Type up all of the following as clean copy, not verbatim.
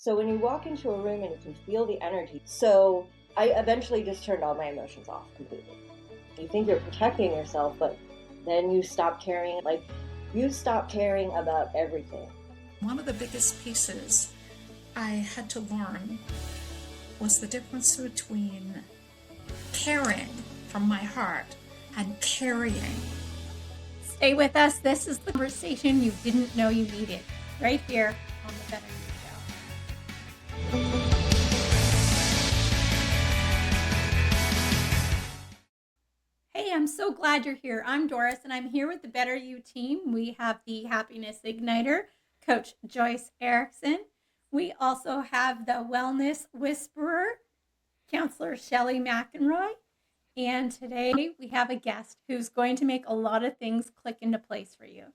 So when you walk into a room and you can feel the energy, so I eventually just turned all my emotions off completely. You think you're protecting yourself, but then you stop caring. Like, you stop caring about everything. One of the biggest pieces I had to learn was the difference between caring from my heart and carrying. Stay with us. This is the conversation you didn't know you needed, right here on the BetterYou Show. Hey, I'm so glad you're here. I'm Doris, and I'm here with the BetterYou team. We have the Happiness Igniter, Coach Joyce Erickson. We also have the Wellness Whisperer, Counsellor Shelley McInroy. And today we have a guest who's going to make a lot of things click into place for you.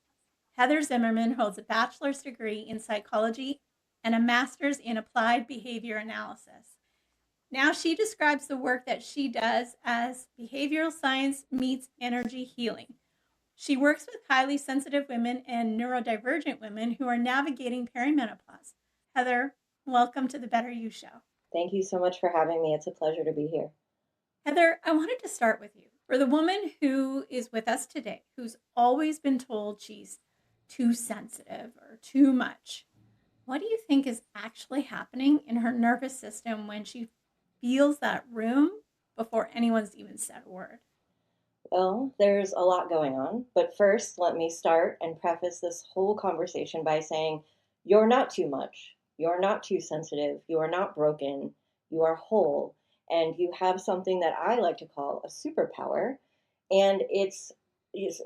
Heather Zimmerman holds a bachelor's degree in psychology and a master's in applied behavior analysis. Now she describes the work that she does as behavioral science meets energy healing. She works with highly sensitive women and neurodivergent women who are navigating perimenopause. Heather, welcome to the BetterYou Show. Thank you so much for having me. It's a pleasure to be here. Heather, I wanted to start with you. For the woman who is with us today, who's always been told she's too sensitive or too much, what do you think is actually happening in her nervous system when she feels that room before anyone's even said a word? Well, there's a lot going on, but first let me start and preface this whole conversation by saying you're not too much, you're not too sensitive, you are not broken, you are whole, and you have something that I like to call a superpower, and it's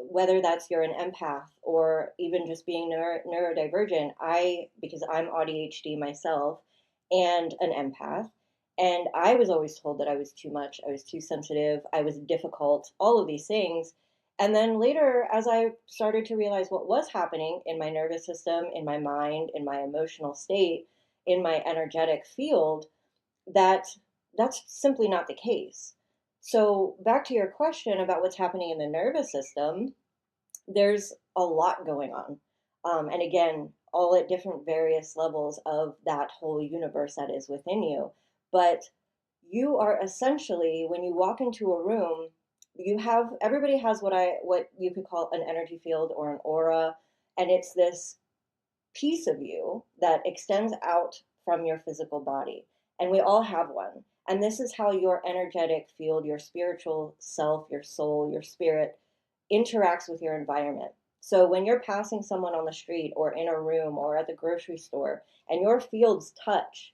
whether that's you're an empath or even just being neurodivergent. Because I'm ADHD myself and an empath, and I was always told that I was too much, I was too sensitive, I was difficult, all of these things. And then later, as I started to realize what was happening in my nervous system, in my mind, in my emotional state, in my energetic field, that's simply not the case. So back to your question about what's happening in the nervous system, there's a lot going on. And again, all at different various levels of that whole universe that is within you. But you are essentially, when you walk into a room, everybody has what you could call an energy field or an aura, and it's this piece of you that extends out from your physical body. And we all have one. And this is how your energetic field, your spiritual self, your soul, your spirit interacts with your environment. So when you're passing someone on the street or in a room or at the grocery store and your fields touch,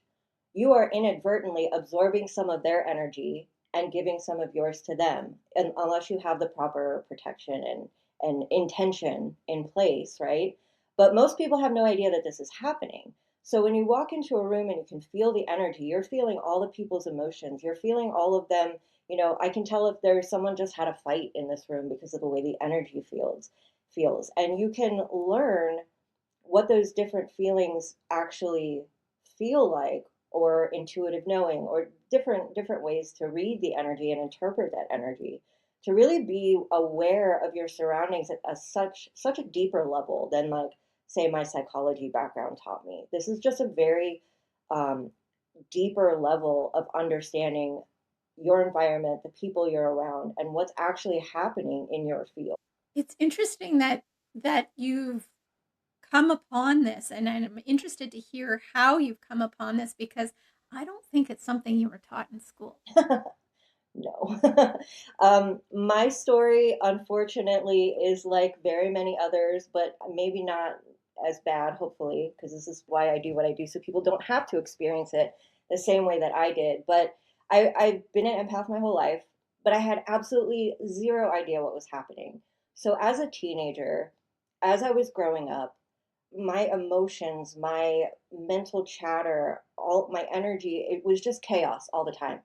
you are inadvertently absorbing some of their energy and giving some of yours to them, and unless you have the proper protection and intention in place, right? But most people have no idea that this is happening. So when you walk into a room and you can feel the energy, you're feeling all the people's emotions, you're feeling all of them. I can tell if there's someone just had a fight in this room because of the way the energy feels. And you can learn what those different feelings actually feel like, or intuitive knowing, or different ways to read the energy and interpret that energy, to really be aware of your surroundings at such a deeper level than, like, say, my psychology background taught me. This is just a very deeper level of understanding your environment, the people you're around, and what's actually happening in your field. It's interesting that you've come upon this, and I'm interested to hear how you've come upon this, because I don't think it's something you were taught in school. No. My story, unfortunately, is like very many others, but maybe not as bad, hopefully, because this is why I do what I do, so people don't have to experience it the same way that I did. But I've been an empath my whole life, but I had absolutely zero idea what was happening. So as a teenager, as I was growing up, my emotions, my mental chatter, all my energy, it was just chaos all the time.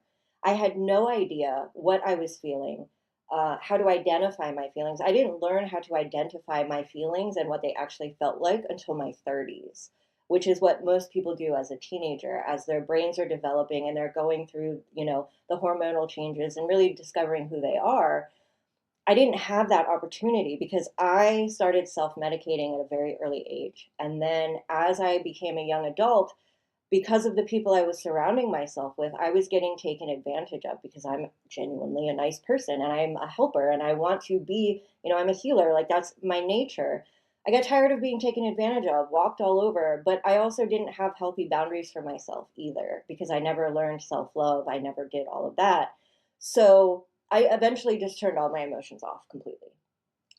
I had no idea what I was feeling, how to identify my feelings. I didn't learn how to identify my feelings and what they actually felt like until my 30s, which is what most people do as a teenager, as their brains are developing and they're going through, the hormonal changes and really discovering who they are. I didn't have that opportunity because I started self-medicating at a very early age. And then as I became a young adult, because of the people I was surrounding myself with, I was getting taken advantage of because I'm genuinely a nice person and I'm a helper and I want to be, I'm a healer. Like that's my nature. I got tired of being taken advantage of, walked all over, but I also didn't have healthy boundaries for myself either because I never learned self love. I never did all of that. So I eventually just turned all my emotions off completely,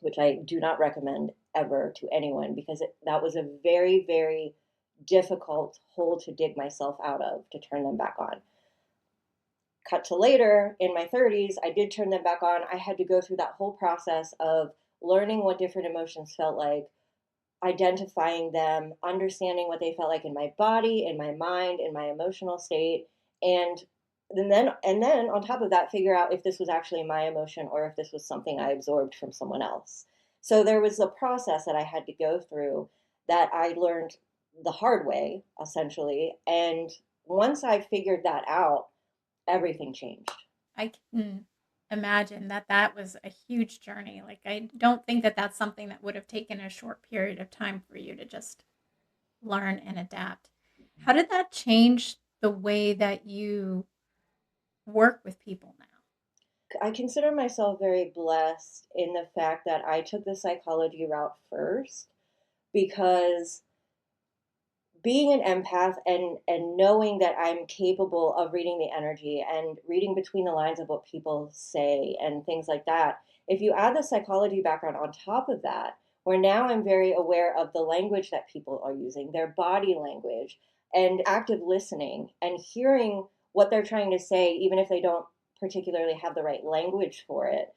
which I do not recommend ever to anyone because that was a very, very difficult hole to dig myself out of to turn them back on. Cut to later in my 30s, I did turn them back on. I had to go through that whole process of learning what different emotions felt like, identifying them, understanding what they felt like in my body, in my mind, in my emotional state, and then on top of that, figure out if this was actually my emotion or if this was something I absorbed from someone else. So there was a process that I had to go through that I learned the hard way, essentially. And once I figured that out, everything changed. I can imagine that that was a huge journey. Like, I don't think that that's something that would have taken a short period of time for you to just learn and adapt. How did that change the way that you work with people now? I consider myself very blessed in the fact that I took the psychology route first because being an empath and knowing that I'm capable of reading the energy and reading between the lines of what people say and things like that, if you add the psychology background on top of that, where now I'm very aware of the language that people are using, their body language, and active listening and hearing what they're trying to say, even if they don't particularly have the right language for it,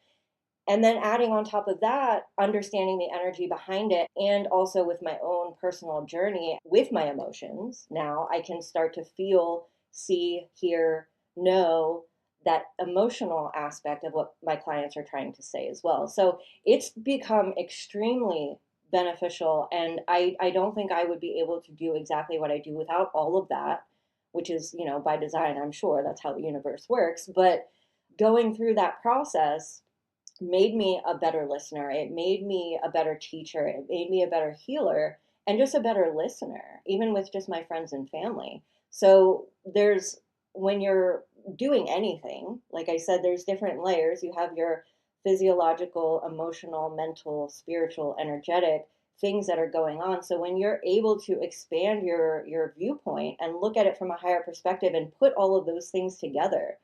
and then adding on top of that, understanding the energy behind it, and also with my own personal journey with my emotions, now I can start to feel, see, hear, know that emotional aspect of what my clients are trying to say as well. So it's become extremely beneficial. And I don't think I would be able to do exactly what I do without all of that, which is, by design, I'm sure that's how the universe works. But going through that process made me a better listener. It made me a better teacher. It made me a better healer and just a better listener, even with just my friends and family. So when you're doing anything, like I said, there's different layers. You have your physiological, emotional, mental, spiritual, energetic things that are going on. So when you're able to expand your viewpoint and look at it from a higher perspective and put all of those things together,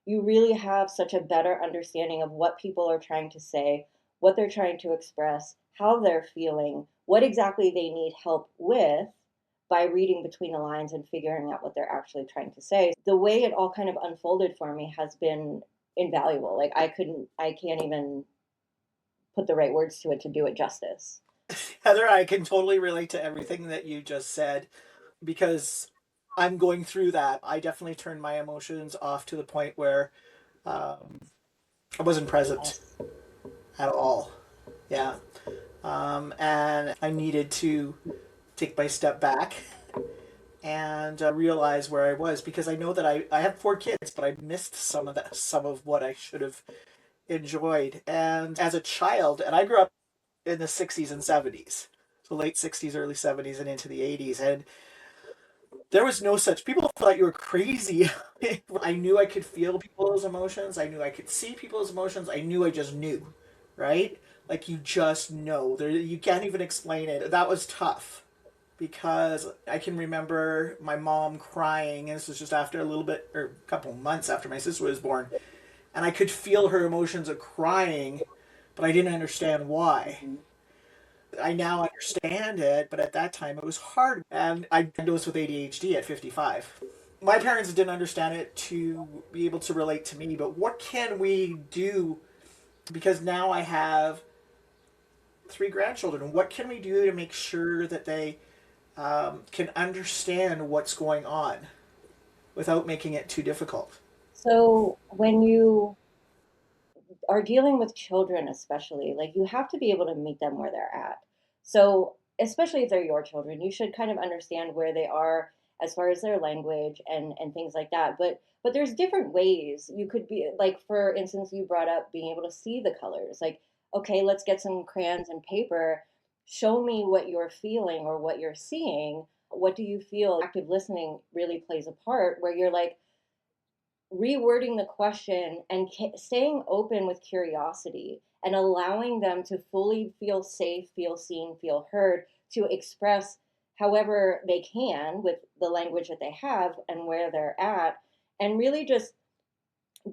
you really have such a better understanding of what people are trying to say, what they're trying to express, how they're feeling, what exactly they need help with by reading between the lines and figuring out what they're actually trying to say. The way it all kind of unfolded for me has been invaluable. Like I can't even put the right words to it to do it justice. Heather, I can totally relate to everything that you just said because I'm going through that. I definitely turned my emotions off to the point where um, I wasn't present Yes. at all. Yeah. And I needed to take my step back and realize where I was because I know that I have 4 kids, but I missed some of what I should have enjoyed. And as a child, and I grew up in the 60s and 70s, so late 60s, early 70s, and into the 80s. And there was no such, people thought you were crazy. I knew I could feel people's emotions. I knew I could see people's emotions. I knew I just knew, right? Like you just know. You can't even explain it. That was tough because I can remember my mom crying, and this was just after a little bit, or a couple months after my sister was born. And I could feel her emotions of crying, but I didn't understand why. Mm-hmm. I now understand it, but at that time it was hard. And I diagnosed with ADHD at 55. My parents didn't understand it to be able to relate to me, but what can we do? Because now I have 3 grandchildren. What can we do to make sure that they can understand what's going on without making it too difficult? So when you are dealing with children, especially, like you have to be able to meet them where they're at. So, especially if they're your children, you should kind of understand where they are as far as their language and things like that. But there's different ways you could be, like, for instance, you brought up being able to see the colors. Like, okay, let's get some crayons and paper. Show me what you're feeling or what you're seeing. What do you feel? Active listening really plays a part where you're like rewording the question and staying open with curiosity and allowing them to fully feel safe, feel seen, feel heard, to express however they can with the language that they have and where they're at, and really just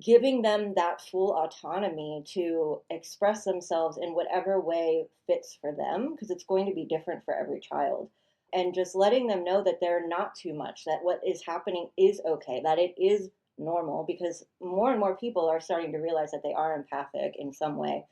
giving them that full autonomy to express themselves in whatever way fits for them, because it's going to be different for every child. And just letting them know that they're not too much, that what is happening is okay, that it is normal, because more and more people are starting to realize that they are empathic in some way.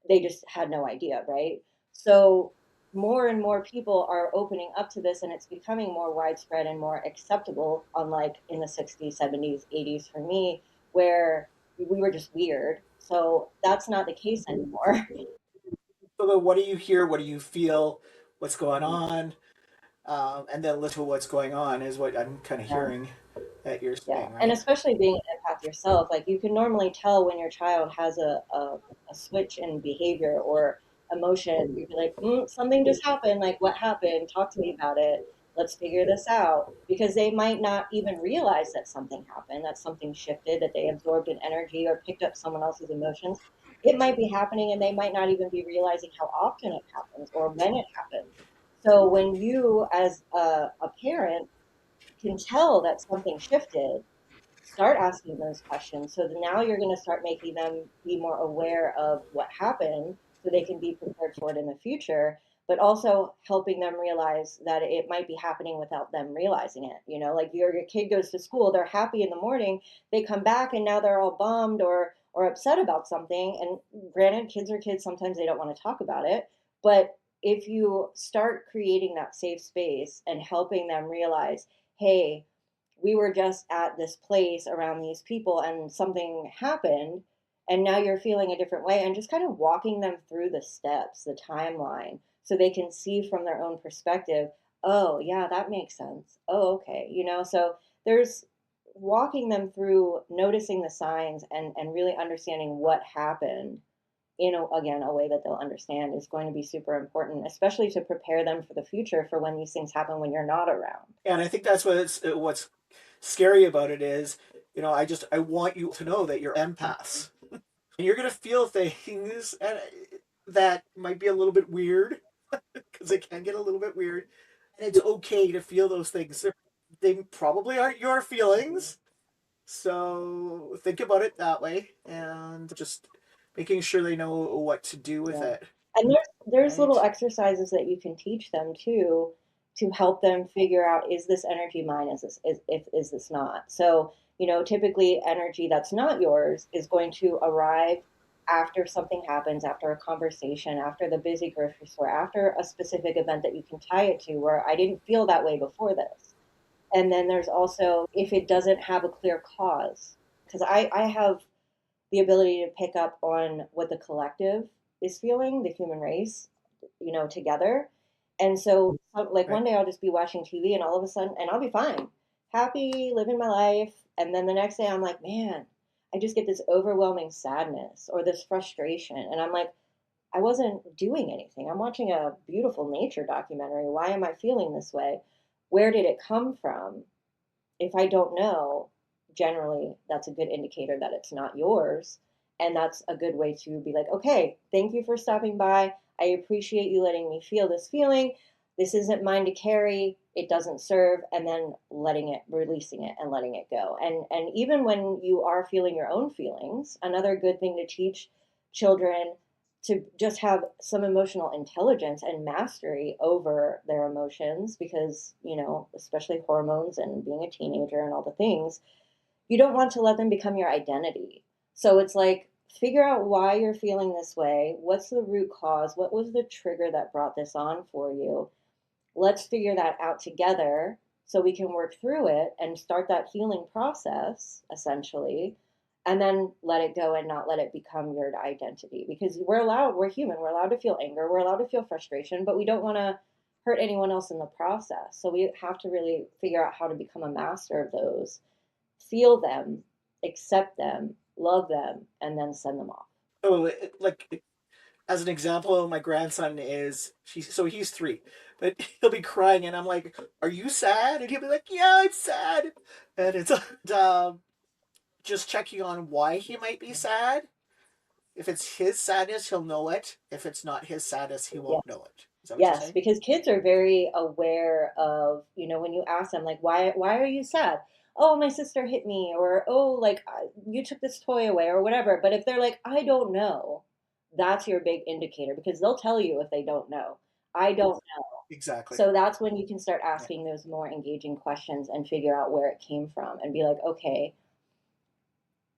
They just had no idea, right? So more and more people are opening up to this, and it's becoming more widespread and more acceptable, unlike in the 60s, 70s, 80s for me, where we were just weird. So that's not the case anymore. So what do you hear? What do you feel? What's going on? And then listen to what's going on is what I'm kind of Yeah. hearing that you're Yeah. saying, And right? especially being an empath yourself, like you can normally tell when your child has a switch in behavior or emotion. You'd be like, something just happened. Like, what happened? Talk to me about it. Let's figure this out. Because they might not even realize that something happened, that something shifted, that they absorbed an energy or picked up someone else's emotions. It might be happening and they might not even be realizing how often it happens or when it happens. So when you, as a parent, can tell that something shifted, start asking those questions. So that now you're going to start making them be more aware of what happened so they can be prepared for it in the future, but also helping them realize that it might be happening without them realizing it. You know, like your kid goes to school, they're happy in the morning, they come back and now they're all bummed or upset about something. And granted, kids are kids, sometimes they don't want to talk about it, but if you start creating that safe space and helping them realize, hey, we were just at this place around these people and something happened and now you're feeling a different way, and just kind of walking them through the steps, the timeline, so they can see from their own perspective, oh yeah, that makes sense, oh okay, so there's walking them through noticing the signs and really understanding what happened in again a way that they'll understand is going to be super important, especially to prepare them for the future for when these things happen when you're not around. And I think that's what's scary about it is, I want you to know that you're empaths. And you're gonna feel things that might be a little bit weird because it can get a little bit weird, and it's okay to feel those things. They probably aren't your feelings, so think about it that way, and just making sure they know what to do with Yeah. it. And there's little Right? exercises that you can teach them too to help them figure out, is this energy mine? Is this not? So, typically energy that's not yours is going to arrive after something happens, after a conversation, after the busy grocery store, after a specific event that you can tie it to where I didn't feel that way before this. And then there's also if it doesn't have a clear cause. Because I have the ability to pick up on what the collective is feeling, the human race, together. And so, like Right? one day I'll just be watching TV and all of a sudden, and I'll be fine, happy, living my life. And then the next day I'm like, man, I just get this overwhelming sadness or this frustration. And I'm like, I wasn't doing anything. I'm watching a beautiful nature documentary. Why am I feeling this way? Where did it come from? If I don't know, generally that's a good indicator that it's not yours. And that's a good way to be like, okay, thank you for stopping by. I appreciate you letting me feel this feeling. This isn't mine to carry. It doesn't serve. And then letting it, releasing it and letting it go. And even when you are feeling your own feelings, another good thing to teach children to just have some emotional intelligence and mastery over their emotions, because especially hormones and being a teenager and all the things, you don't want to let them become your identity. So it's like, figure out why you're feeling this way, what's the root cause, what was the trigger that brought this on for you. Let's figure that out together so we can work through it and start that healing process, essentially, and then let it go and not let it become your identity. Because we're human, we're allowed to feel anger, we're allowed to feel frustration, but we don't want to hurt anyone else in the process. So we have to really figure out how to become a master of those, feel them, accept them, love them, and then send them off. So, like as an example, my grandson he's 3, but he'll be crying, and I'm like, "Are you sad?" And he'll be like, "Yeah, I'm sad." And it's just checking on why he might be sad. If it's his sadness, he'll know it. If it's not his sadness, he Yeah. won't know it. Is that what you're Yes, saying? because kids are very aware of, when you ask them, like, why are you sad? Oh, my sister hit me, or oh, like you took this toy away, or whatever. But if they're like, I don't know, that's your big indicator because they'll tell you if they don't know. I don't know. Exactly. So that's when you can start Yeah. asking those more engaging questions and figure out where it came from and be like, okay,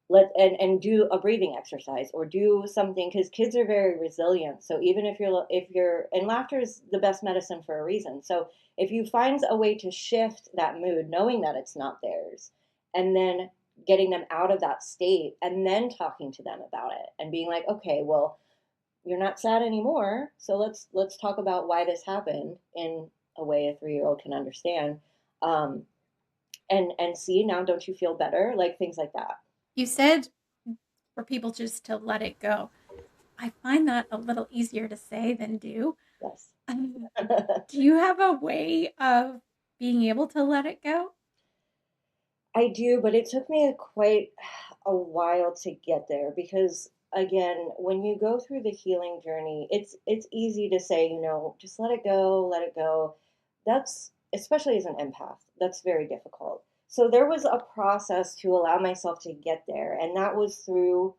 and do a breathing exercise or do something because kids are very resilient. So even if you're and laughter is the best medicine for a reason. So if you find a way to shift that mood knowing that it's not theirs, and then getting them out of that state and then talking to them about it and being like, okay, well, you're not sad anymore, so let's talk about why this happened in a way a 3-year-old can understand. Um, and see, now don't you feel better, like things like that. You said for people just to let it go. I find that a little easier to say than do. Yes. Do you have a way of being able to let it go? I do, but it took me quite a while to get there because again, when you go through the healing journey, it's easy to say, just let it go, let it go. That's especially as an empath, that's very difficult. So there was a process to allow myself to get there, and that was through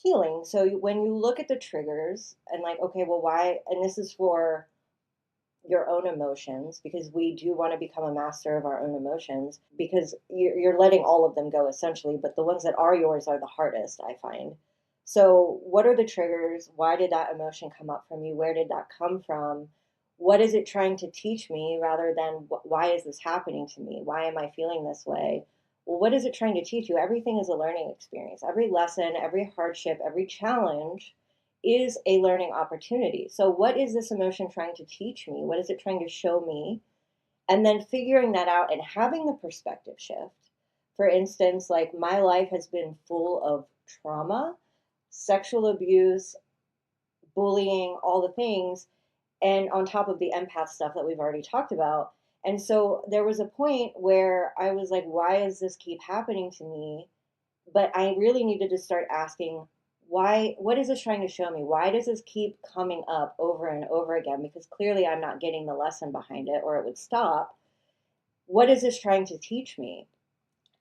healing. So when you look at the triggers and like, okay, well, why? And this is for your own emotions because we do want to become a master of our own emotions because you're letting all of them go essentially, but the ones that are yours are the hardest, I find. So what are the triggers? Why did that emotion come up from you? Where did that come from? What is it trying to teach me rather than why is this happening to me? Why am I feeling this way? Well, what is it trying to teach you? Everything is a learning experience. Every lesson, every hardship, every challenge is a learning opportunity. So, what is this emotion trying to teach me? What is it trying to show me? And then figuring that out and having the perspective shift. For instance, like my life has been full of trauma, sexual abuse, bullying, all the things, and on top of the empath stuff that we've already talked about. And so there was a point where I was like, why does this keep happening to me? But I really needed to start asking, why, what is this trying to show me? Why does this keep coming up over and over again? Because clearly I'm not getting the lesson behind it or it would stop. What is this trying to teach me?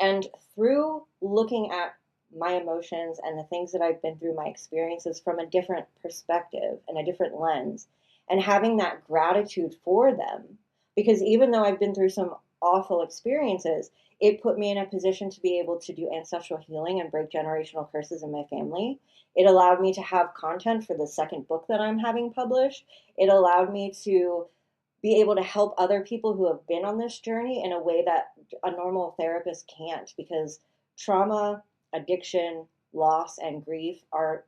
And through looking at my emotions and the things that I've been through, my experiences from a different perspective and a different lens, and having that gratitude for them, because even though I've been through some awful experiences, it put me in a position to be able to do ancestral healing and break generational curses in my family. It allowed me to have content for the second book that I'm having published. It allowed me to be able to help other people who have been on this journey in a way that a normal therapist can't because trauma, addiction, loss, and grief are,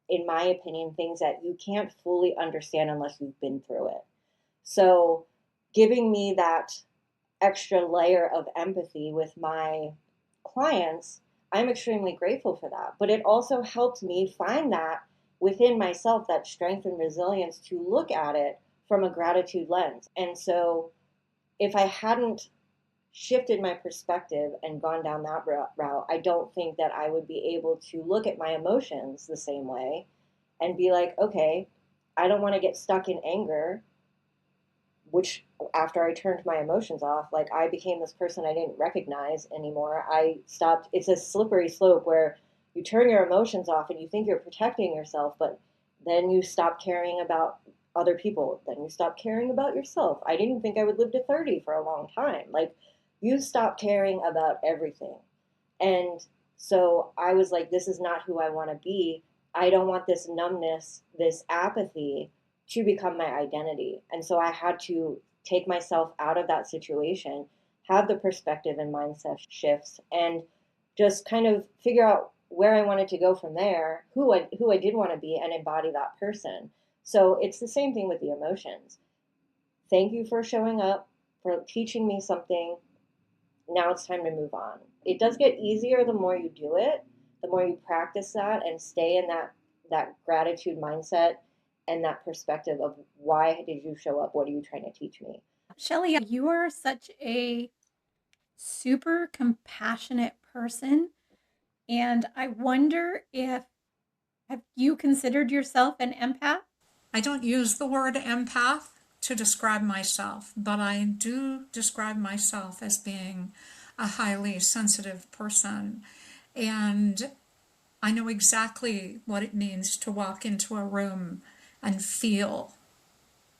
in my opinion, things that you can't fully understand unless you've been through it. So, giving me that extra layer of empathy with my clients, I'm extremely grateful for that. But it also helped me find that within myself, that strength and resilience to look at it from a gratitude lens. And so if I hadn't shifted my perspective and gone down that route, I don't think that I would be able to look at my emotions the same way and be like, okay, I don't want to get stuck in anger, which after I turned my emotions off, like I became this person I didn't recognize anymore. I stopped. It's a slippery slope where you turn your emotions off and you think you're protecting yourself, but then you stop caring about other people. Then you stop caring about yourself. I didn't think I would live to 30 for a long time. Like you stop caring about everything. And so I was like, this is not who I want to be. I don't want this numbness, this apathy to become my identity. And so I had to take myself out of that situation, have the perspective and mindset shifts, and just kind of figure out where I wanted to go from there, who I did want to be, and embody that person. So it's the same thing with the emotions. Thank you for showing up, for teaching me something. Now it's time to move on. It does get easier the more you do it, the more you practice that and stay in that gratitude mindset and that perspective of why did you show up? What are you trying to teach me? Shelley, you are such a super compassionate person. And I wonder if, have you considered yourself an empath? I don't use the word empath to describe myself, but I do describe myself as being a highly sensitive person. And I know exactly what it means to walk into a room and feel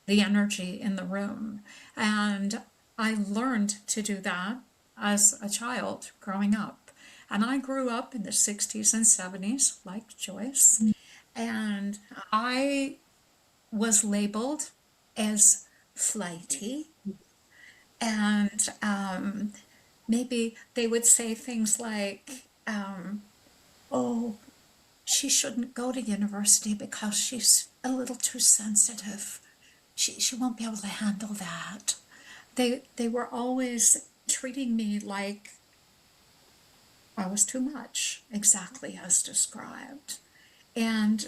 the energy in the room. And I learned to do that as a child growing up. And I grew up in the 60s and 70s, like Joyce. And I was labeled as flighty. And maybe they would say things like, oh, she shouldn't go to university because she's a little too sensitive. She won't be able to handle that. They were always treating me like I was too much, exactly as described. And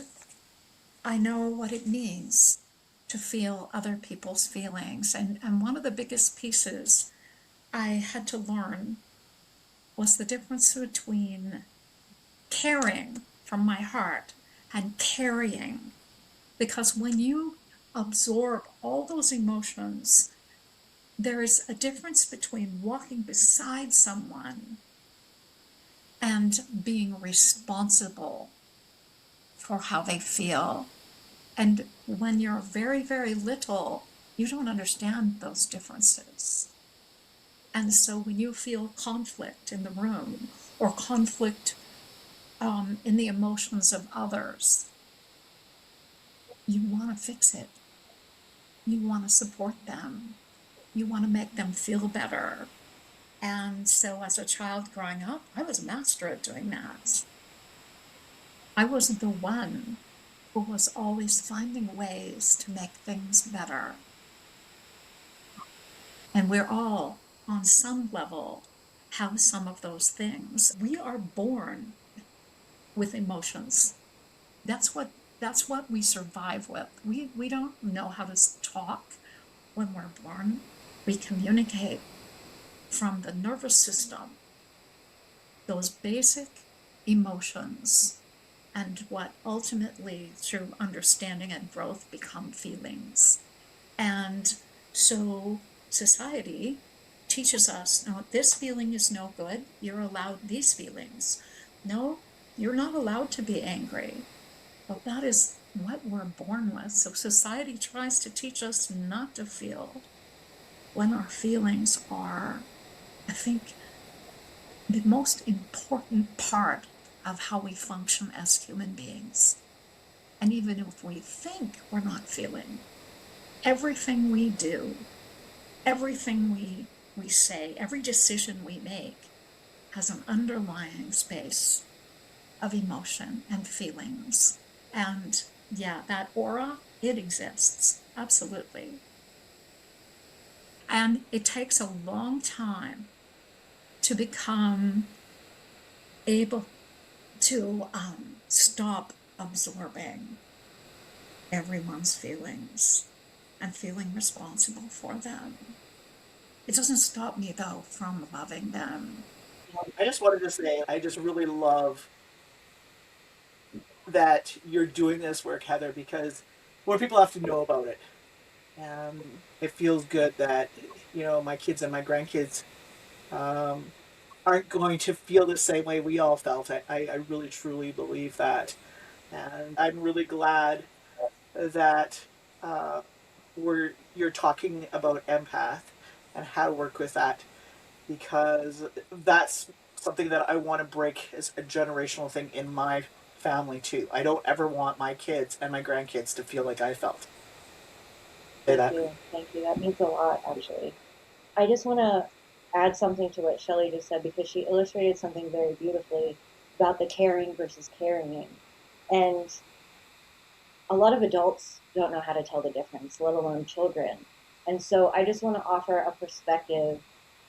I know what it means to feel other people's feelings. And one of the biggest pieces I had to learn was the difference between caring from my heart and carrying. Because when you absorb all those emotions, there is a difference between walking beside someone and being responsible for how they feel. And when you're very, very little, you don't understand those differences. And so when you feel conflict in the room or conflict in the emotions of others, you want to fix it. You want to support them. You want to make them feel better. And so as a child growing up, I was a master at doing that. I wasn't the one who was always finding ways to make things better. And we're all, on some level, have some of those things. We are born with emotions. That's what we survive with. We don't know how to talk when we're born. We communicate from the nervous system, those basic emotions, and what ultimately, through understanding and growth, become feelings. And so society teaches us, no, this feeling is no good. You're allowed these feelings. No, you're not allowed to be angry. But that is what we're born with. So society tries to teach us not to feel when our feelings are, I think, the most important part of how we function as human beings. And even if we think we're not feeling, everything we do, everything we say, every decision we make has an underlying space of emotion and feelings. And yeah, that aura, it exists, absolutely. And it takes a long time to become able to stop absorbing everyone's feelings and feeling responsible for them. It doesn't stop me, though, from loving them. I just wanted to say, I just really love that you're doing this work, Heather, because more people have to know about it. And it feels good that, my kids and my grandkids aren't going to feel the same way we all felt. I really, truly believe that. And I'm really glad that you're talking about empath and how to work with that, because that's something that I want to break as a generational thing in my family too. I don't ever want my kids and my grandkids to feel like I felt. Thank you. Thank you. That means a lot, actually. I just want to add something to what Shelley just said, because she illustrated something very beautifully about the caring versus carrying. And a lot of adults don't know how to tell the difference, let alone children. And so I just want to offer a perspective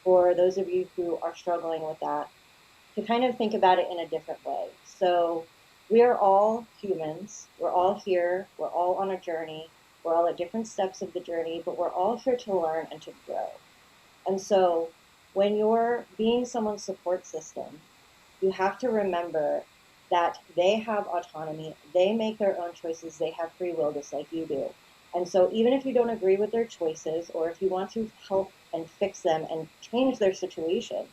for those of you who are struggling with that to kind of think about it in a different way. So We are all humans. We're all here. We're all on a journey. We're all at different steps of the journey, but we're all here to learn and to grow. And so when you're being someone's support system, you have to remember that they have autonomy. They make their own choices. They have free will just like you do. And so even if you don't agree with their choices, or if you want to help and fix them and change their situation,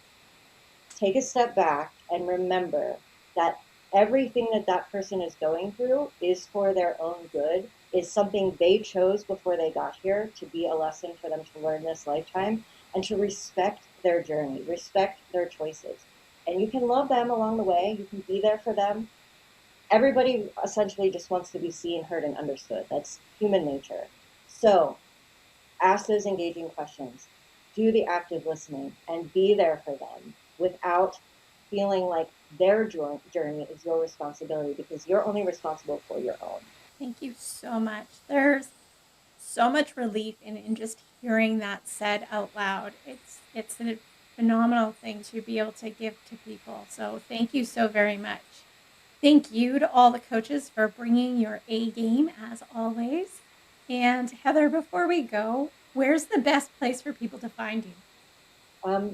take a step back and remember that everything that that person is going through is for their own good, is something they chose before they got here to be a lesson for them to learn this lifetime, and to respect their journey, respect their choices. And you can love them along the way, you can be there for them. Everybody essentially just wants to be seen, heard, and understood. That's human nature. So ask those engaging questions, do the active listening, and be there for them without feeling like their journey is your responsibility, because you're only responsible for your own. Thank you so much. There's so much relief in just hearing that said out loud. It's a phenomenal thing to be able to give to people. So thank you so very much. Thank you to all the coaches for bringing your A game as always. And Heather, before we go, where's the best place for people to find you?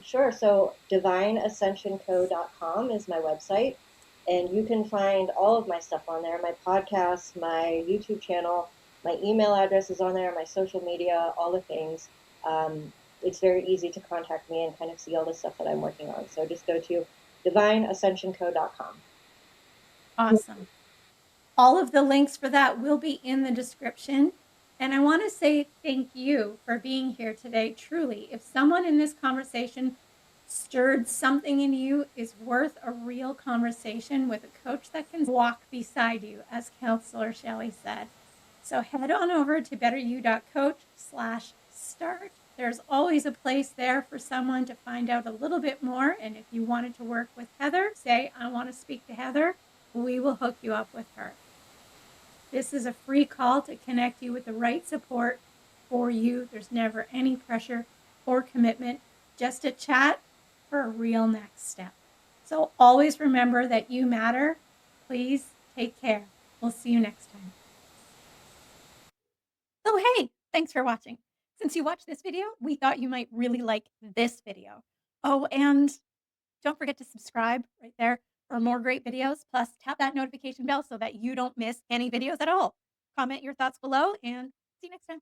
Sure. So divineascensionco.com is my website, and you can find all of my stuff on there, my podcast, my YouTube channel, my email address is on there, my social media, all the things. It's very easy to contact me and kind of see all the stuff that I'm working on. So just go to divineascensionco.com. Awesome. All of the links for that will be in the description. And I want to say thank you for being here today. Truly, if someone in this conversation stirred something in you, is worth a real conversation with a coach that can walk beside you, as Counsellor Shelley said. So head on over to betteryou.coach/start. There's always a place there for someone to find out a little bit more. And if you wanted to work with Heather, say, I want to speak to Heather, we will hook you up with her. This is a free call to connect you with the right support for you. There's never any pressure or commitment, just a chat for a real next step. So always remember that you matter. Please take care. We'll see you next time. Oh, hey, thanks for watching. Since you watched this video, we thought you might really like this video. Oh, and don't forget to subscribe right there for more great videos. Plus, tap that notification bell so that you don't miss any videos at all. Comment your thoughts below and see you next time.